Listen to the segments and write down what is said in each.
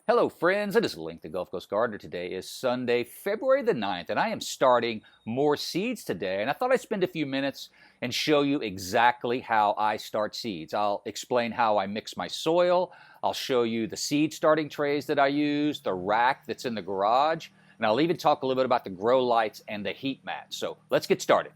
Hello friends, it is Link the Gulf Coast Gardener. Today is Sunday, February the 9th, and I am starting more seeds today. And I thought I'd spend a few minutes and show you exactly how I start seeds. I'll explain how I mix my soil. I'll show you the seed starting trays that I use, the rack that's in the garage, and I'll even talk a little bit about the grow lights and the heat mat. So let's get started.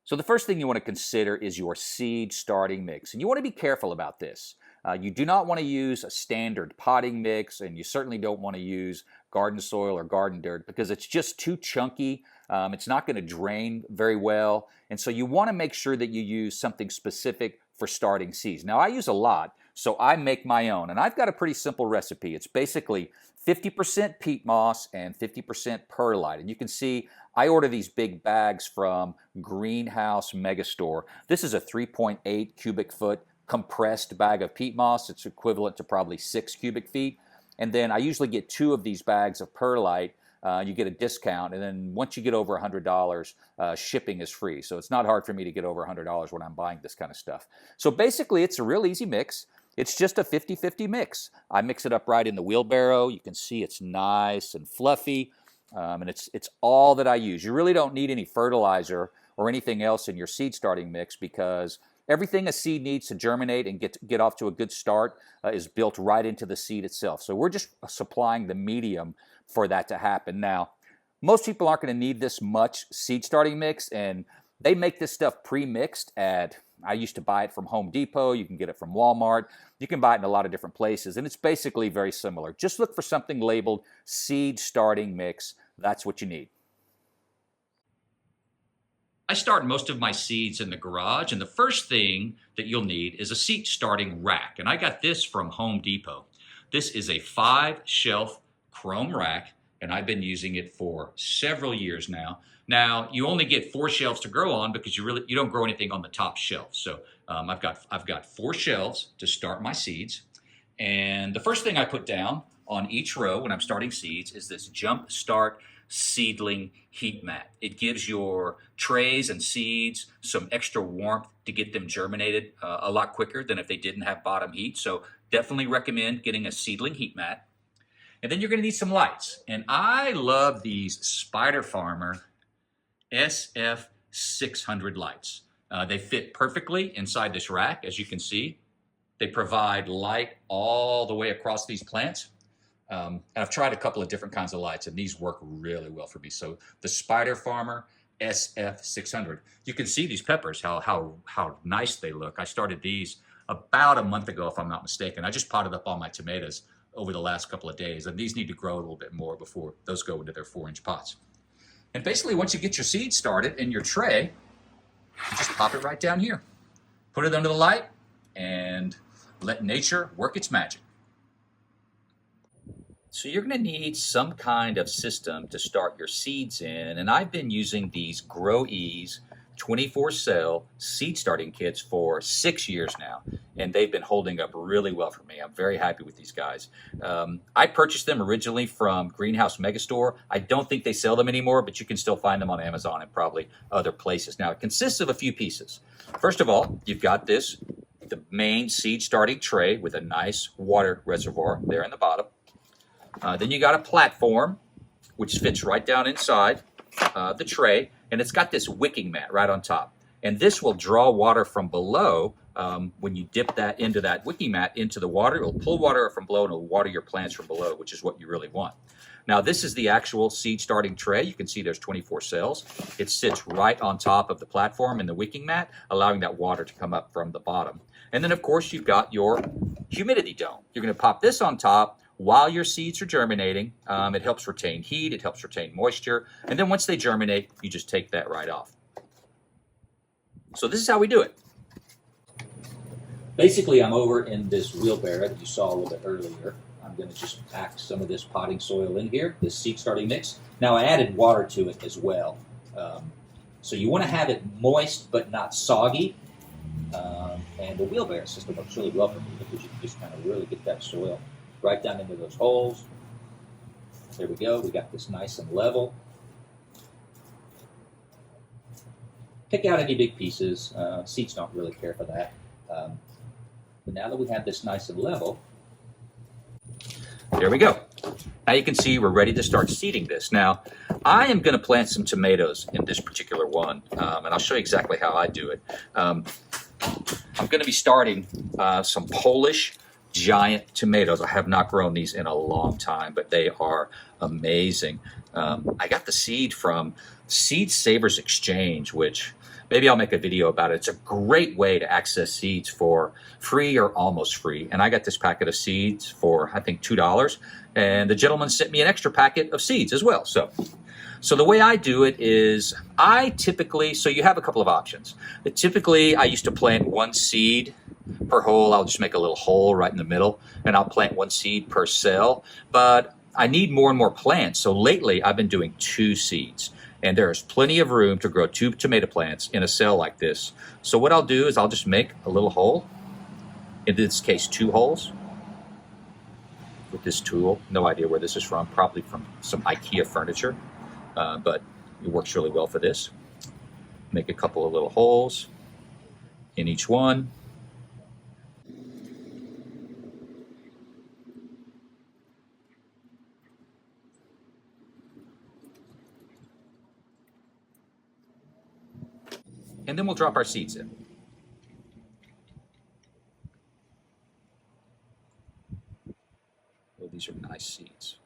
So the first thing you want to consider is your seed starting mix, and you want to be careful about this. You do not want to use a standard potting mix, and you certainly don't want to use garden soil or garden dirt because it's just too chunky. It's not going to drain very well, and so you want to make sure that you use something specific for starting seeds. Now, I use a lot, so I make my own, and I've got a pretty simple recipe. It's basically 50% peat moss and 50% perlite, and you can see I order these big bags from Greenhouse Megastore. This is a 3.8 cubic foot compressed bag of peat moss. It's equivalent to probably 6 cubic feet. And then I usually get 2 of these bags of perlite. You get a discount, and then once you get over $100, shipping is free. So it's not hard for me to get over $100 when I'm buying this kind of stuff. So basically, it's a real easy mix. It's just a 50-50 mix. I mix it up right in the wheelbarrow. You can see it's nice and fluffy, and it's all that I use. You really don't need any fertilizer or anything else in your seed starting mix because everything a seed needs to germinate and get off to a good start is built right into the seed itself. So we're just supplying the medium for that to happen. Now, most people aren't going to need this much seed starting mix, and they make this stuff pre-mixed I used to buy it from Home Depot. You can get it from Walmart. You can buy it in a lot of different places, and it's basically very similar. Just look for something labeled seed starting mix. That's what you need. I start most of my seeds in the garage, and the first thing that you'll need is a seed starting rack. And I got this from Home Depot. This is a 5-shelf chrome rack, and I've been using it for several years now. Now, you only get 4 shelves to grow on because you don't grow anything on the top shelf. So I've got 4 shelves to start my seeds. And the first thing I put down on each row when I'm starting seeds is this Jump Start seedling heat mat. It gives your trays and seeds some extra warmth to get them germinated a lot quicker than if they didn't have bottom heat. So definitely recommend getting a seedling heat mat. And then you're going to need some lights. And I love these Spider Farmer SF600 lights. They fit perfectly inside this rack, as you can see. They provide light all the way across these plants. And I've tried a couple of different kinds of lights, and these work really well for me. So the Spider Farmer SF600. You can see these peppers, how nice they look. I started these about a month ago, if I'm not mistaken. I just potted up all my tomatoes over the last couple of days, and these need to grow a little bit more before those go into their 4-inch pots. And basically, once you get your seeds started in your tray, you just pop it right down here. Put it under the light, and let nature work its magic. So you're going to need some kind of system to start your seeds in, and I've been using these GrowEase 24-cell seed starting kits for 6 years now, and they've been holding up really well for me. I'm very happy with these guys. I purchased them originally from Greenhouse Megastore. I don't think they sell them anymore, but you can still find them on Amazon and probably other places. Now, it consists of a few pieces. First of all, you've got the main seed starting tray with a nice water reservoir there in the bottom. Then you got a platform, which fits right down inside the tray, and it's got this wicking mat right on top. And this will draw water from below. When you dip that into that wicking mat into the water, it will pull water from below and it will water your plants from below, which is what you really want. Now, this is the actual seed starting tray. You can see there's 24 cells. It sits right on top of the platform in the wicking mat, allowing that water to come up from the bottom. And then, of course, you've got your humidity dome. You're going to pop this on top while your seeds are germinating. It helps retain heat, it helps retain moisture, and then once they germinate, you just take that right off. So this is how we do it. Basically, I'm over in this wheelbarrow that you saw a little bit earlier. I'm going to just pack some of this potting soil in here, this seed starting mix. Now, I added water to it as well. So you want to have it moist but not soggy. And the wheelbarrow system works really well for me because you can just kind of really get that soil right down into those holes. There we go. We got this nice and level. Pick out any big pieces. Seeds don't really care for that. But now that we have this nice and level, there we go. Now you can see we're ready to start seeding this. Now, I am going to plant some tomatoes in this particular one, and I'll show you exactly how I do it. I'm going to be starting some Polish giant tomatoes. I have not grown these in a long time, but they are amazing. I got the seed from Seed Savers Exchange, which maybe I'll make a video about it. It's a great way to access seeds for free or almost free. And I got this packet of seeds for, I think, $2. And the gentleman sent me an extra packet of seeds as well. So the way I do it is so you have a couple of options. Typically, I used to plant one seed per hole. I'll just make a little hole right in the middle, and I'll plant one seed per cell. But I need more and more plants. So lately, I've been doing 2 seeds. And there's plenty of room to grow 2 tomato plants in a cell like this. So what I'll do is I'll just make a little hole. In this case, 2 holes with this tool. No idea where this is from. Probably from some IKEA furniture, but it works really well for this. Make a couple of little holes in each one. And then we'll drop our seeds in. Oh, these are nice seeds.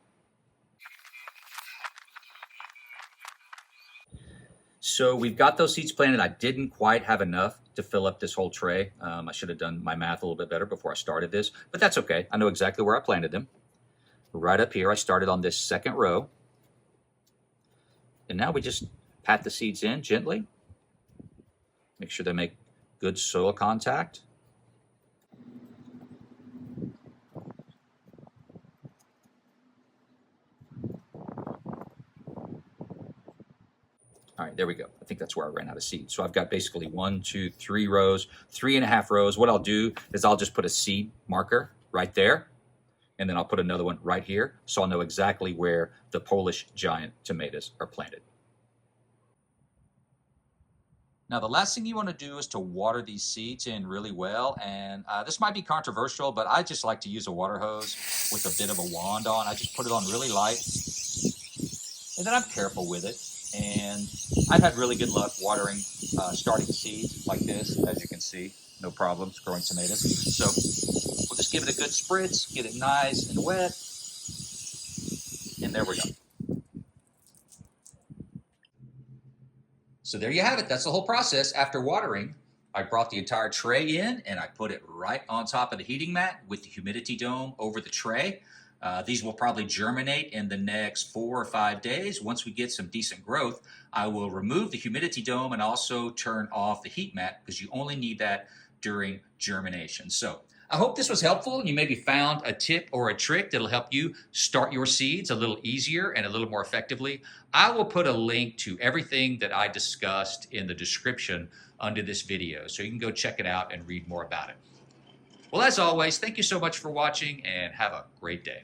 So we've got those seeds planted. I didn't quite have enough to fill up this whole tray. I should have done my math a little bit better before I started this, but that's okay. I know exactly where I planted them. Right up here, I started on this second row. And now we just pat the seeds in gently. Make sure they make good soil contact. All right, there we go. I think that's where I ran out of seeds. So I've got basically 1, 2, 3 rows, 3.5 rows. What I'll do is I'll just put a seed marker right there, and then I'll put another one right here, so I'll know exactly where the Polish giant tomatoes are planted. Now, the last thing you want to do is to water these seeds in really well. And this might be controversial, but I just like to use a water hose with a bit of a wand on. I just put it on really light, and then I'm careful with it. And I've had really good luck watering starting seeds like this, as you can see. No problems growing tomatoes. So we'll just give it a good spritz, get it nice and wet. And there we go. So there you have it. That's the whole process. After watering, I brought the entire tray in and I put it right on top of the heating mat with the humidity dome over the tray. These will probably germinate in the next 4 or 5 days. Once we get some decent growth, I will remove the humidity dome and also turn off the heat mat because you only need that during germination. So I hope this was helpful and you maybe found a tip or a trick that'll help you start your seeds a little easier and a little more effectively. I will put a link to everything that I discussed in the description under this video, so you can go check it out and read more about it. Well, as always, thank you so much for watching and have a great day.